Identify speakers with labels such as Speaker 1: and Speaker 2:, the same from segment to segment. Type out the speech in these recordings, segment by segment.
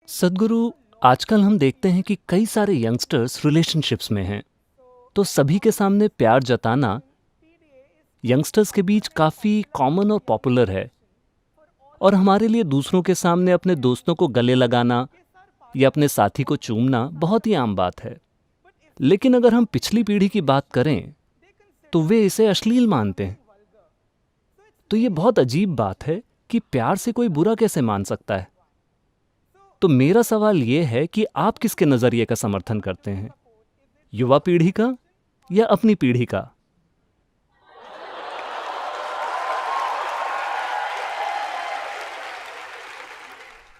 Speaker 1: सदगुरु, आजकल हम देखते हैं कि कई सारे यंगस्टर्स रिलेशनशिप्स में हैं। तो सभी के सामने प्यार जताना यंगस्टर्स के बीच काफ़ी कॉमन और पॉपुलर है। और हमारे लिए दूसरों के सामने अपने दोस्तों को गले लगाना या अपने साथी को चूमना बहुत ही आम बात है। लेकिन अगर हम पिछली पीढ़ी की बात करें तो वे इसे अश्लील मानते हैं। तो ये बहुत अजीब बात है कि प्यार से कोई बुरा कैसे मान सकता है। तो मेरा सवाल ये है कि आप किसके नज़रिए का समर्थन करते हैं, युवा पीढ़ी का या अपनी पीढ़ी का?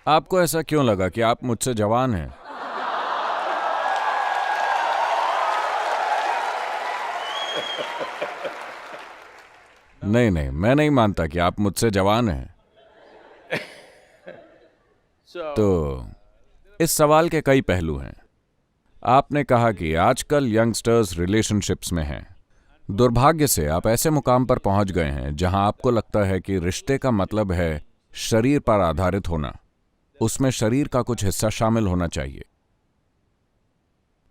Speaker 2: आपको ऐसा क्यों लगा कि आप मुझसे जवान हैं? नहीं नहीं, मैं नहीं मानता कि आप मुझसे जवान हैं। तो इस सवाल के कई पहलू हैं। आपने कहा कि आजकल यंगस्टर्स रिलेशनशिप्स में हैं। दुर्भाग्य से आप ऐसे मुकाम पर पहुंच गए हैं जहां आपको लगता है कि रिश्ते का मतलब है शरीर पर आधारित होना, उसमें शरीर का कुछ हिस्सा शामिल होना चाहिए।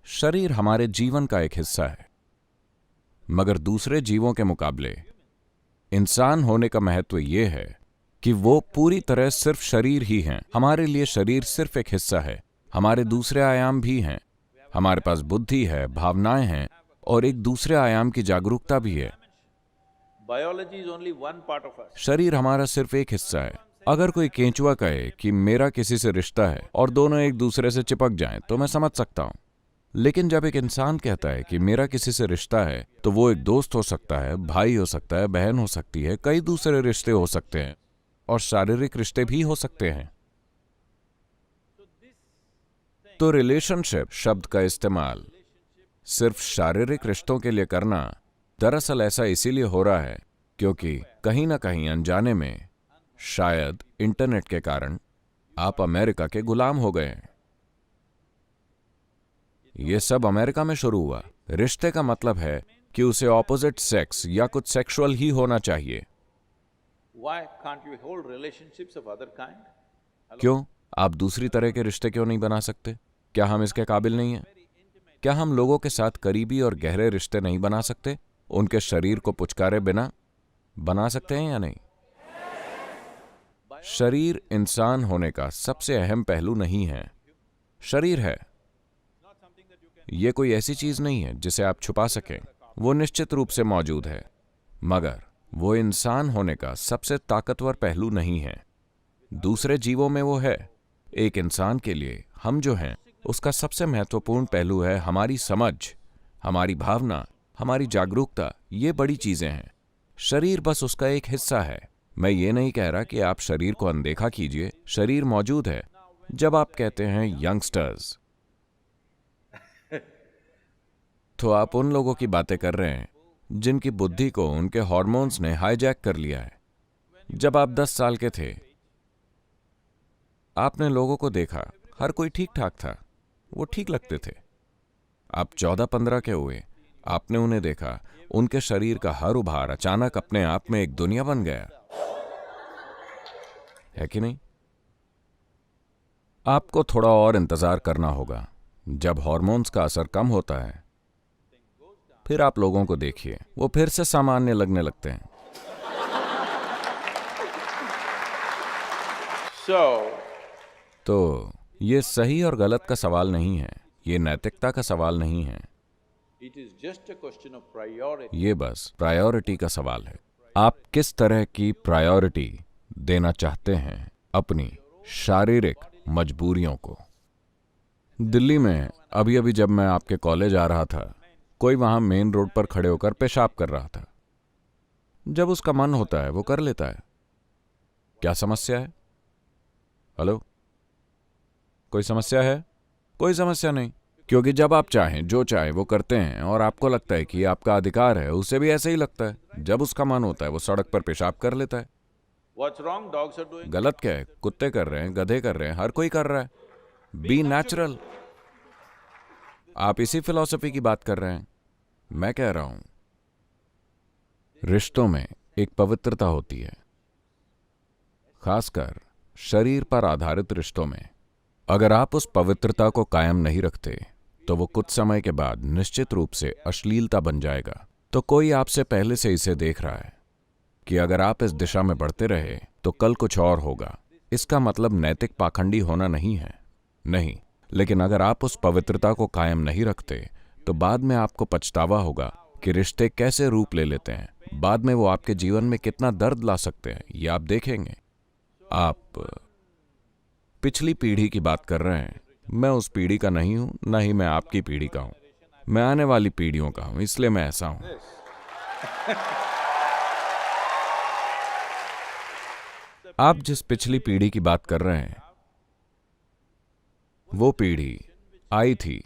Speaker 2: शरीर हमारे जीवन का एक हिस्सा है, मगर दूसरे जीवों के मुकाबले इंसान होने का महत्व यह है कि वो पूरी तरह सिर्फ शरीर ही हैं। हमारे लिए शरीर सिर्फ एक हिस्सा है। हमारे दूसरे आयाम भी हैं। हमारे पास बुद्धि है, भावनाएं हैं और एक दूसरे आयाम की जागरूकता भी है। शरीर हमारा सिर्फ एक हिस्सा है। अगर कोई केंचुआ कहे कि मेरा किसी से रिश्ता है और दोनों एक दूसरे से चिपक जाएं, तो मैं समझ सकता हूं। लेकिन जब एक इंसान कहता है कि मेरा किसी से रिश्ता है, तो वो एक दोस्त हो सकता है, भाई हो सकता है, बहन हो सकती है, कई दूसरे रिश्ते हो सकते हैं और शारीरिक रिश्ते भी हो सकते हैं। तो रिलेशनशिप शब्द का इस्तेमाल सिर्फ शारीरिक रिश्तों के लिए करना दरअसल ऐसा इसीलिए हो रहा है क्योंकि कहीं ना कहीं अनजाने में, शायद इंटरनेट के कारण, आप अमेरिका के गुलाम हो गए हैं। यह सब अमेरिका में शुरू हुआ। रिश्ते का मतलब है कि उसे ऑपोजिट सेक्स या कुछ सेक्सुअल ही होना चाहिए। क्यों? आप दूसरी तरह के रिश्ते क्यों नहीं बना सकते? क्या हम इसके काबिल नहीं हैं? क्या हम लोगों के साथ करीबी और गहरे रिश्ते नहीं बना सकते? उनके शरीर को पुचकारे बिना बना सकते हैं या नहीं? शरीर इंसान होने का सबसे अहम पहलू नहीं है। शरीर है, यह कोई ऐसी चीज नहीं है जिसे आप छुपा सकें। वो निश्चित रूप से मौजूद है, मगर वो इंसान होने का सबसे ताकतवर पहलू नहीं है। दूसरे जीवों में वो है। एक इंसान के लिए हम जो हैं, उसका सबसे महत्वपूर्ण पहलू है हमारी समझ, हमारी भावना, हमारी जागरूकता। ये बड़ी चीजें हैं। शरीर बस उसका एक हिस्सा है। मैं ये नहीं कह रहा कि आप शरीर को अनदेखा कीजिए, शरीर मौजूद है। जब आप कहते हैं यंगस्टर्स, तो आप उन लोगों की बातें कर रहे हैं जिनकी बुद्धि को उनके हार्मोन्स ने हाईजैक कर लिया है। जब आप 10 साल के थे, आपने लोगों को देखा, हर कोई ठीक ठाक था, वो ठीक लगते थे। आप 14-15 के हुए, आपने उन्हें देखा, उनके शरीर का हर उभार अचानक अपने आप में एक दुनिया बन गया, है कि नहीं? आपको थोड़ा और इंतजार करना होगा। जब हार्मोन्स का असर कम होता है, फिर आप लोगों को देखिए, वो फिर से सामान्य लगने लगते हैं। तो ये सही और गलत का सवाल नहीं है, ये नैतिकता का सवाल नहीं है, ये बस प्रायोरिटी का सवाल है। आप किस तरह की प्रायोरिटी देना चाहते हैं अपनी शारीरिक मजबूरियों को? दिल्ली में अभी अभी जब मैं आपके कॉलेज आ रहा था, कोई वहां मेन रोड पर खड़े होकर पेशाब कर रहा था। जब उसका मन होता है वो कर लेता है। क्या समस्या है? हेलो, कोई समस्या है? कोई समस्या नहीं, क्योंकि जब आप चाहें जो चाहे वो करते हैं और आपको लगता है कि आपका अधिकार है, उसे भी ऐसे ही लगता है। जब उसका मन होता है वो सड़क पर पेशाब कर लेता है। गलत क्या है? कुत्ते कर रहे हैं, गधे कर रहे हैं, हर कोई कर रहा है। Be natural. आप इसी फिलॉसफी की बात कर रहे हैं। मैं कह रहा हूं, रिश्तों में एक पवित्रता होती है, खासकर शरीर पर आधारित रिश्तों में। अगर आप उस पवित्रता को कायम नहीं रखते तो वो कुछ समय के बाद निश्चित रूप से अश्लीलता बन जाएगा। तो कोई आपसे पहले से इसे देख रहा है कि अगर आप इस दिशा में बढ़ते रहे तो कल कुछ और होगा। इसका मतलब नैतिक पाखंडी होना नहीं है, नहीं, लेकिन अगर आप उस पवित्रता को कायम नहीं रखते तो बाद में आपको पछतावा होगा कि रिश्ते कैसे रूप ले लेते हैं। बाद में वो आपके जीवन में कितना दर्द ला सकते हैं, ये आप देखेंगे। आप पिछली पीढ़ी की बात कर रहे हैं। मैं उस पीढ़ी का नहीं हूं, न ही मैं आपकी पीढ़ी का हूं। मैं आने वाली पीढ़ियों का हूं, इसलिए मैं ऐसा हूं। आप जिस पिछली पीढ़ी की बात कर रहे हैं, वो पीढ़ी आई थी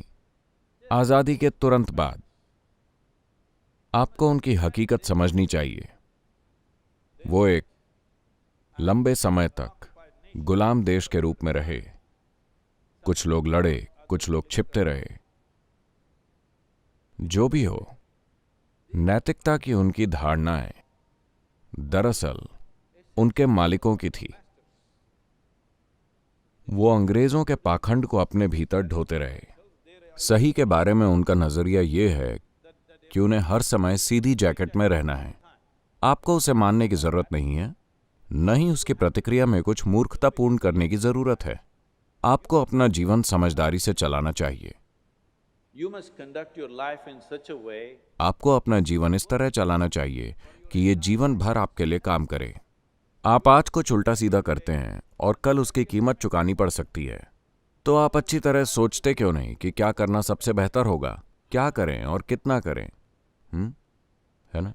Speaker 2: आजादी के तुरंत बाद। आपको उनकी हकीकत समझनी चाहिए। वो एक लंबे समय तक गुलाम देश के रूप में रहे। कुछ लोग लड़े, कुछ लोग छिपते रहे। जो भी हो, नैतिकता की उनकी धारणाएं दरअसल उनके मालिकों की थी। वो अंग्रेजों के पाखंड को अपने भीतर ढोते रहे। सही के बारे में उनका नजरिया यह है कि उन्हें हर समय सीधी जैकेट में रहना है। आपको उसे मानने की जरूरत नहीं है, न ही उसकी प्रतिक्रिया में कुछ मूर्खतापूर्ण करने की जरूरत है। आपको अपना जीवन समझदारी से चलाना चाहिए। आपको अपना जीवन इस तरह चलाना चाहिए कि यह जीवन भर आपके लिए काम करे। आप आज कुछ उल्टा सीधा करते हैं और कल उसकी कीमत चुकानी पड़ सकती है। तो आप अच्छी तरह सोचते क्यों नहीं कि क्या करना सबसे बेहतर होगा, क्या करें और कितना करें? है ना?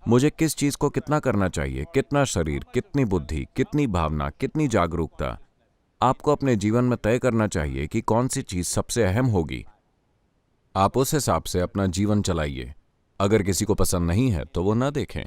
Speaker 2: मुझे किस चीज को कितना करना चाहिए, कितना शरीर, कितनी बुद्धि, कितनी भावना, कितनी जागरूकता। आपको अपने जीवन में तय करना चाहिए कि कौन सी चीज सबसे अहम होगी। आप उस हिसाब से अपना जीवन चलाइए। अगर किसी को पसंद नहीं है तो वो ना देखें।